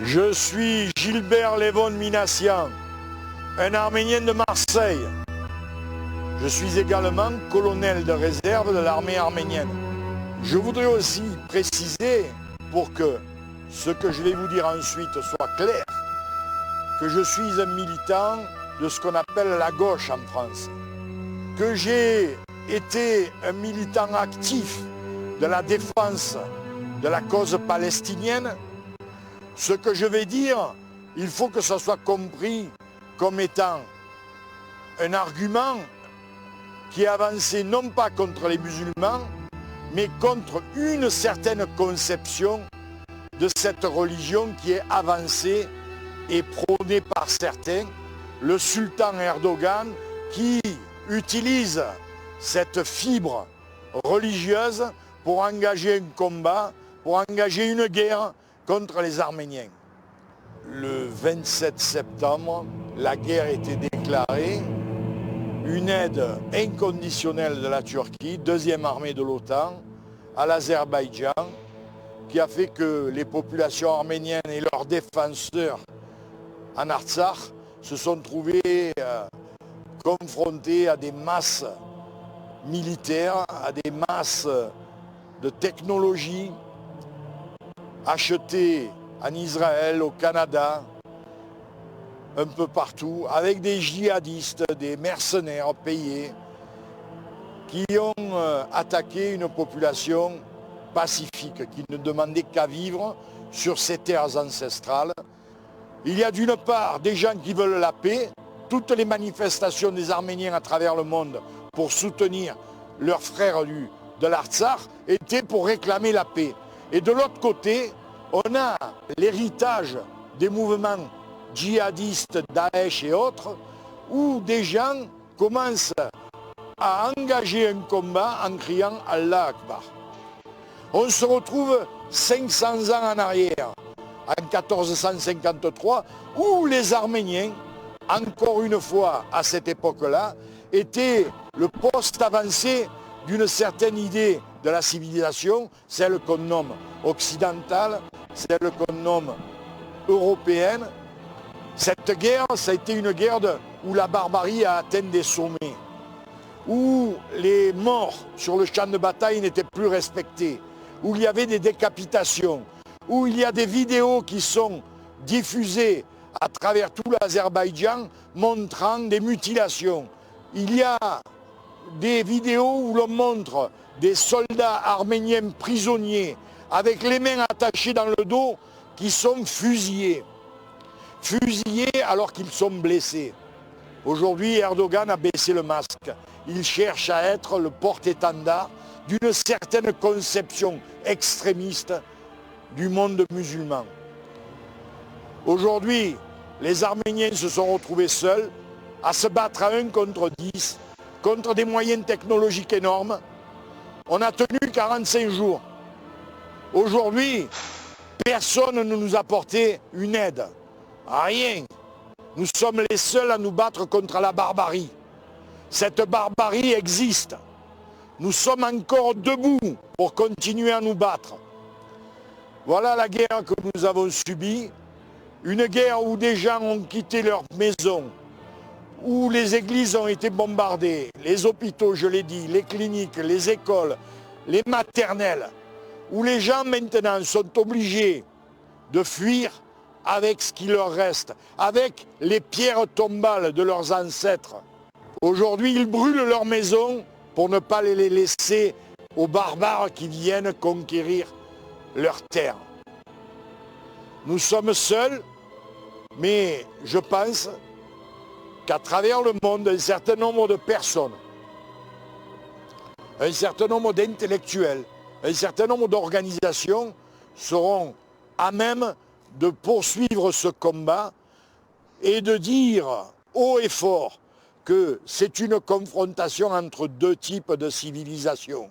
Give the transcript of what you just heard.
Je suis Gilbert Levon Minassian, un Arménien de Marseille. Je suis également colonel de réserve de l'armée arménienne. Je voudrais aussi préciser, pour que ce que je vais vous dire ensuite soit clair, que je suis un militant de ce qu'on appelle la gauche en France, que j'ai été un militant actif de la défense de la cause palestinienne. Ce que je vais dire, il faut que ça soit compris comme étant un argument qui est avancé non pas contre les musulmans, mais contre une certaine conception de cette religion qui est avancée et prônée par certains, le sultan Erdogan, qui utilise cette fibre religieuse pour engager un combat, pour engager une guerre contre les Arméniens. Le 27 septembre, la guerre était déclarée, une aide inconditionnelle de la Turquie, deuxième armée de l'OTAN, à l'Azerbaïdjan, qui a fait que les populations arméniennes et leurs défenseurs en Artsakh se sont trouvés confrontés à des masses militaires, à des masses de technologie achetées en Israël, au Canada, un peu partout, avec des djihadistes, des mercenaires payés, qui ont attaqué une population pacifique, qui ne demandait qu'à vivre sur ces terres ancestrales. Il y a d'une part des gens qui veulent la paix, toutes les manifestations des Arméniens à travers le monde pour soutenir leurs frères de l'Artsakh étaient pour réclamer la paix. Et de l'autre côté, on a l'héritage des mouvements djihadistes, Daesh et autres, où des gens commencent à engager un combat en criant Allah Akbar. On se retrouve 500 ans en arrière, en 1453, où les Arméniens, encore une fois à cette époque-là, étaient le poste avancé d'une certaine idée de la civilisation, celle qu'on nomme occidentale, celle qu'on nomme européenne. Cette guerre, ça a été une guerre où la barbarie a atteint des sommets, où les morts sur le champ de bataille n'étaient plus respectés, où il y avait des décapitations, où il y a des vidéos qui sont diffusées à travers tout l'Azerbaïdjan montrant des mutilations. Il y a des vidéos où l'on montre des soldats arméniens prisonniers avec les mains attachées dans le dos qui sont fusillés. Fusillés alors qu'ils sont blessés. Aujourd'hui, Erdogan a baissé le masque. Il cherche à être le porte-étendard d'une certaine conception extrémiste du monde musulman. Aujourd'hui, les Arméniens se sont retrouvés seuls à se battre à 1 contre 10, contre des moyens technologiques énormes. On a tenu 45 jours. Aujourd'hui, personne ne nous a apporté une aide. Rien. Nous sommes les seuls à nous battre contre la barbarie. Cette barbarie existe. Nous sommes encore debout pour continuer à nous battre. Voilà la guerre que nous avons subie. Une guerre où des gens ont quitté leur maison, où les églises ont été bombardées, les hôpitaux, je l'ai dit, les cliniques, les écoles, les maternelles, où les gens maintenant sont obligés de fuir avec ce qui leur reste, avec les pierres tombales de leurs ancêtres. Aujourd'hui, ils brûlent leurs maisons pour ne pas les laisser aux barbares qui viennent conquérir leurs terres. Nous sommes seuls, mais je pense qu'à travers le monde, un certain nombre de personnes, un certain nombre d'intellectuels, un certain nombre d'organisations seront à même de poursuivre ce combat et de dire haut et fort que c'est une confrontation entre deux types de civilisations.